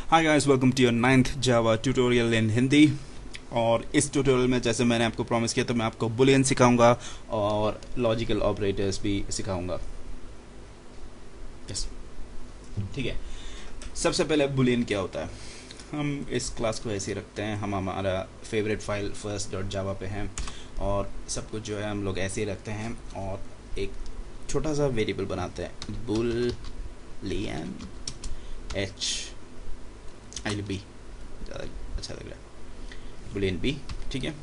Hi guys, welcome to your 9th Java tutorial in Hindi. और इस tutorial में जैसे मैंने आपको प्रॉमिस किया तो मैं आपको बुलियन सिखाऊंगा और लॉजिकल ऑपरेटर्स भी सिखाऊंगा। यस, ठीक है। सबसे पहले बुलियन क्या होता है, हम इस क्लास को ऐसे ही रखते हैं। हम हमारा फेवरेट फाइल first.java पे हैं और सब कुछ जो है हम लोग ऐसे ही रखते हैं और एक छोटा सा वेरिएबल बनाते हैं बुलियन बी, ज़्यादा अच्छा लग रहा है, बुलियन बी। ठीक है,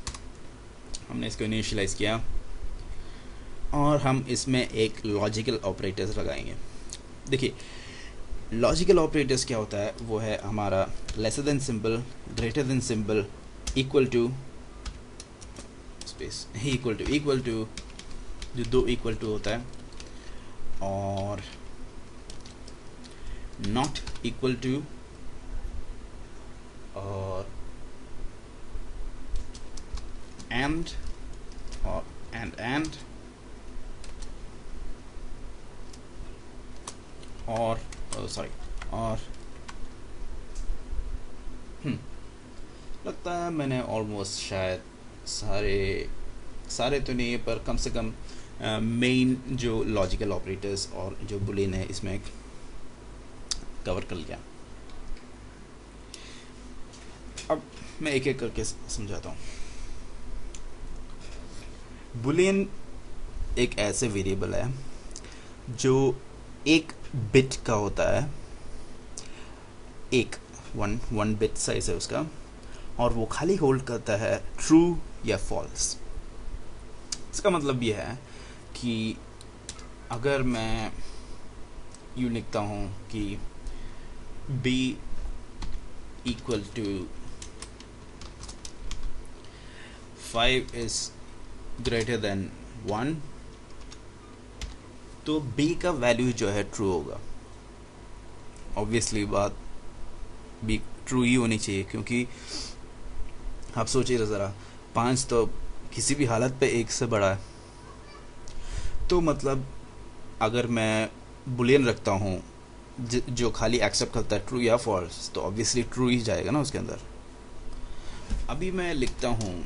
हमने इसको इनिशियलाइज किया और हम इसमें एक लॉजिकल ऑपरेटर्स लगाएंगे। देखिए, लॉजिकल ऑपरेटर्स क्या होता है, वो है हमारा lesser than symbol, greater than symbol, equal to space, equal to जो दो इक्वल टू होता है, और नॉट इक्वल टू, और एंड, और एंड और सॉरी और लगता है मैंने ऑलमोस्ट शायद सारे तो नहीं है, पर कम से कम मेन जो लॉजिकल ऑपरेटर्स और जो बुलियन है इसमें कवर कर लिया। अब मैं एक एक करके समझाता हूँ। बुलियन एक ऐसे वेरिएबल है जो एक बिट का होता है, एक वन बिट साइज है उसका, और वो खाली होल्ड करता है ट्रू या फॉल्स। इसका मतलब यह है कि अगर मैं यूँ लिखता हूँ कि b equal to 5 is greater than 1, तो b का वैल्यू जो है ट्रू होगा। ऑब्वियसली बात b ट्रू ही होनी चाहिए, क्योंकि आप सोचिए ज़रा, 5 तो किसी भी हालत पे 1 से बड़ा है। तो मतलब अगर मैं बुलियन रखता हूँ जो खाली एक्सेप्ट करता है ट्रू या फॉल्स, तो ऑब्वियसली ट्रू ही जाएगा ना उसके अंदर। अभी मैं लिखता हूँ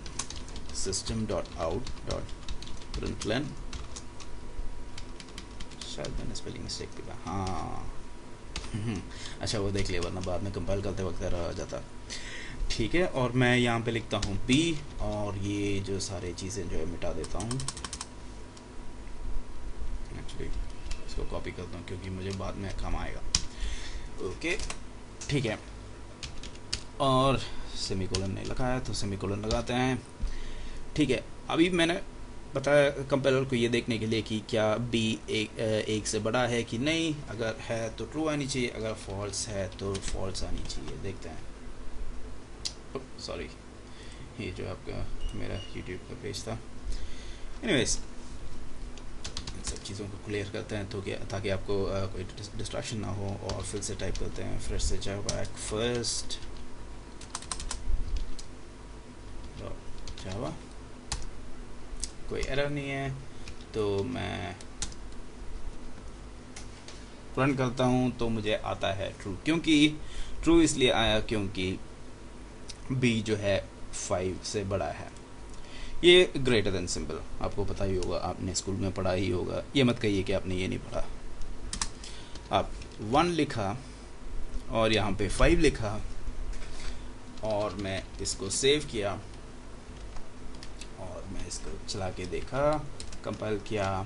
system.out.println, शायद मैंने स्पेलिंग मिस्टेक किया, हाँ अच्छा वो देख लिया, वरना बाद में कंपाइल करते वक्त रह जाता। ठीक है, और मैं यहाँ पे लिखता हूँ p, और ये जो सारी चीज़ें जो है मिटा देता हूँ। एक्चुअली इसको कॉपी करता हूँ क्योंकि मुझे बाद में काम आएगा। ओके, ठीक है, और सेमीकोलन नहीं लगाया तो सेमीकोलन लगाते हैं। ठीक है, अभी मैंने बताया कंपाइलर को ये देखने के लिए कि क्या b एक से बड़ा है कि नहीं। अगर है तो ट्रू आनी चाहिए, अगर फॉल्स है तो फॉल्स आनी चाहिए। देखते हैं। सॉरी, ये जो आपका मेरा यूट्यूब का पेज था। एनीवेज, इन सब चीज़ों को क्लियर करते हैं तो क्या, ताकि आपको कोई डिस्ट्रैक्शन ना हो। और फिर से टाइप करते हैं फ्रेश से जावा फर्स्ट जावा, कोई एरर नहीं है, तो मैं रन करता हूँ तो मुझे आता है ट्रू। क्योंकि ट्रू इसलिए आया क्योंकि b जो है 5 से बड़ा है। ये ग्रेटर देन सिंबल आपको पता ही होगा, आपने स्कूल में पढ़ा ही होगा, ये मत कहिए कि आपने ये नहीं पढ़ा। आप 1 लिखा और यहाँ पे 5 लिखा, और मैं इसको सेव किया और मैं इसको चला के देखा, कंपाइल किया,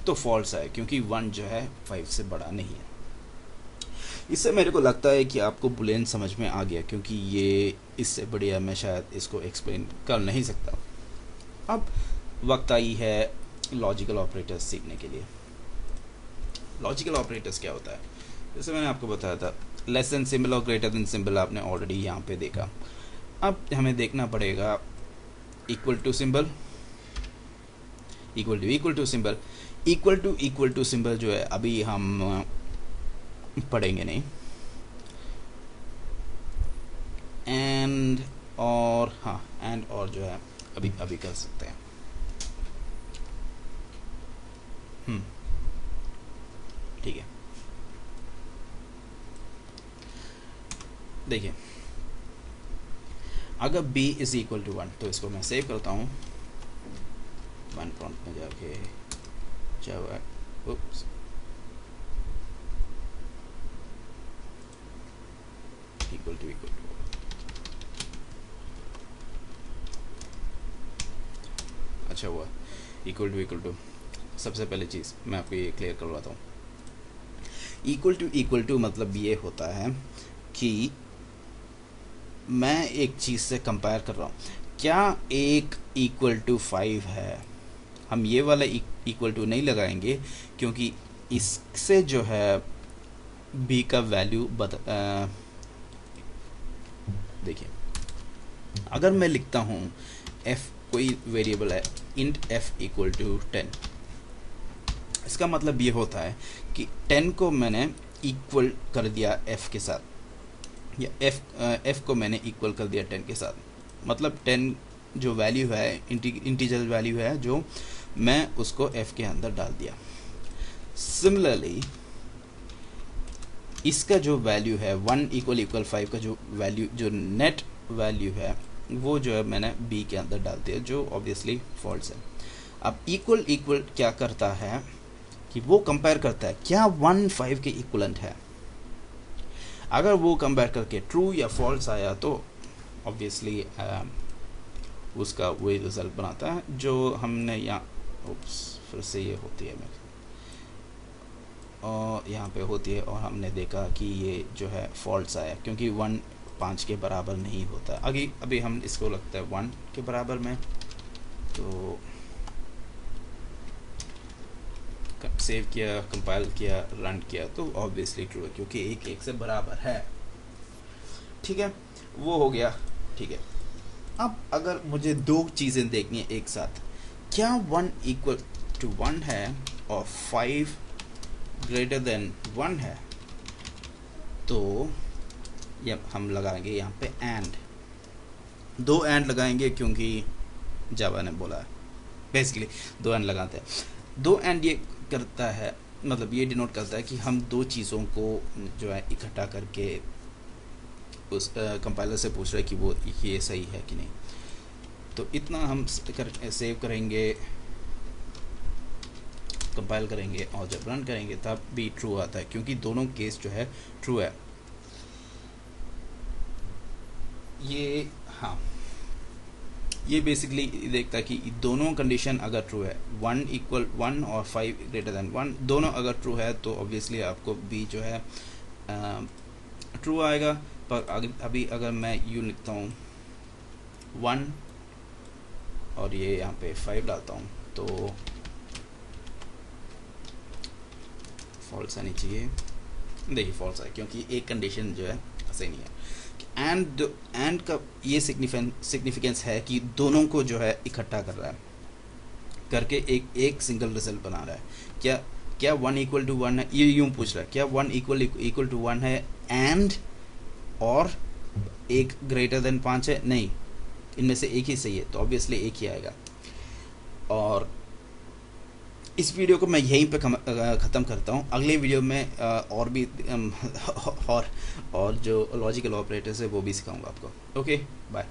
तो फॉल्स है क्योंकि 1 जो है 5 से बड़ा नहीं है। इससे मेरे को लगता है कि आपको बुलियन समझ में आ गया, क्योंकि ये इससे बढ़िया मैं शायद इसको एक्सप्लेन कर नहीं सकता। अब वक्त आई है लॉजिकल ऑपरेटर्स सीखने के लिए। लॉजिकल ऑपरेटर्स क्या होता है, जैसे मैंने आपको बताया था, लेस देन सिंबल और ग्रेटर देन सिंबल आपने ऑलरेडी यहाँ पे देखा। अब हमें देखना पड़ेगा equal to symbol, equal to symbol जो है अभी हम पढ़ेंगे नहीं। एंड और हाँ, एंड और जो है अभी कर सकते हैं। ठीक है, देखिए अगर b इज इक्वल टू 1 तो इसको मैं सेव करता हूँ, 1 प्रॉम्प्ट में जाके जावा उप्स इक्वल टू अच्छा हुआ इक्वल टू। सबसे पहले चीज़ मैं आपको ये क्लियर करवाता हूँ, इक्वल टू मतलब ये होता है कि मैं एक चीज़ से कंपेयर कर रहा हूँ, क्या एक इक्वल टू 5 है। हम ये वाला इक्वल टू नहीं लगाएंगे क्योंकि इससे जो है b का वैल्यू देखिए अगर मैं लिखता हूँ f कोई वेरिएबल है int f इक्वल टू 10, इसका मतलब ये होता है कि 10 को मैंने इक्वल कर दिया f के साथ, या f को मैंने इक्वल कर दिया 10 के साथ, मतलब 10 जो वैल्यू है इंटीजर वैल्यू है जो मैं उसको f के अंदर डाल दिया। सिमिलरली इसका जो वैल्यू है 1 इक्वल 5 का जो वैल्यू जो नेट वैल्यू है वो जो है मैंने b के अंदर डाल दिया, जो ऑब्वियसली फॉल्स है। अब इक्वल क्या करता है कि वो कंपेयर करता है क्या 1 5 के इक्वलेंट है। अगर वो कंपेयर करके ट्रू या फॉल्स आया तो ऑब्वियसली उसका वही रिजल्ट बनाता है जो हमने यहाँ फिर से ये होती है मेरे और यहाँ पे होती है, और हमने देखा कि ये जो है फॉल्स आया क्योंकि 1 5 के बराबर नहीं होता। अभी हम इसको लगता है 1 के बराबर में, तो सेव किया, कंपाइल किया, रन किया तो ऑब्वियसली ट्रू है क्योंकि एक से बराबर है। ठीक है, वो हो गया। ठीक है, अब अगर मुझे दो चीज़ें देखनी है एक साथ, क्या 1 इक्वल टू 1 है और 5 ग्रेटर देन 1 है, तो ये हम लगाएंगे यहाँ पे एंड, दो एंड लगाएंगे क्योंकि जावा ने बोला है, बेसिकली दो एंड लगाते हैं। दो एंड ये करता है, मतलब ये डिनोट करता है कि हम दो चीज़ों को जो है इकट्ठा करके उस कंपाइलर से पूछ रहे हैं कि वो ये सही है कि नहीं। तो इतना हम सेव करेंगे, कंपाइल करेंगे और जब रन करेंगे तब भी ट्रू आता है क्योंकि दोनों केस जो है ट्रू है। ये हाँ, ये बेसिकली देखता है कि दोनों कंडीशन अगर ट्रू है, 1 इक्वल 1 और 5 ग्रेटर देन 1 दोनों अगर ट्रू है तो ऑब्वियसली आपको बी जो है ट्रू आएगा। पर अभी अगर मैं यूँ लिखता हूँ 1 और ये यहाँ पे 5 डालता हूँ तो फॉल्स आनी चाहिए। देखिए फॉल्स है क्योंकि एक कंडीशन जो है सही नहीं है। एंड का ये सिग्निफिकेंस है कि दोनों को जो है इकट्ठा कर रहा है, करके एक सिंगल रिजल्ट बना रहा है। क्या 1 इक्वल टू 1 है, ये यूं पूछ रहा है क्या 1 इक्वल टू 1 है एंड और एक ग्रेटर देन 5 है, नहीं, इनमें से एक ही सही है तो ऑब्वियसली एक ही आएगा। और इस वीडियो को मैं यहीं पे ख़त्म करता हूँ। अगले वीडियो में और भी और जो लॉजिकल ऑपरेटर्स है वो भी सिखाऊंगा आपको। Okay bye.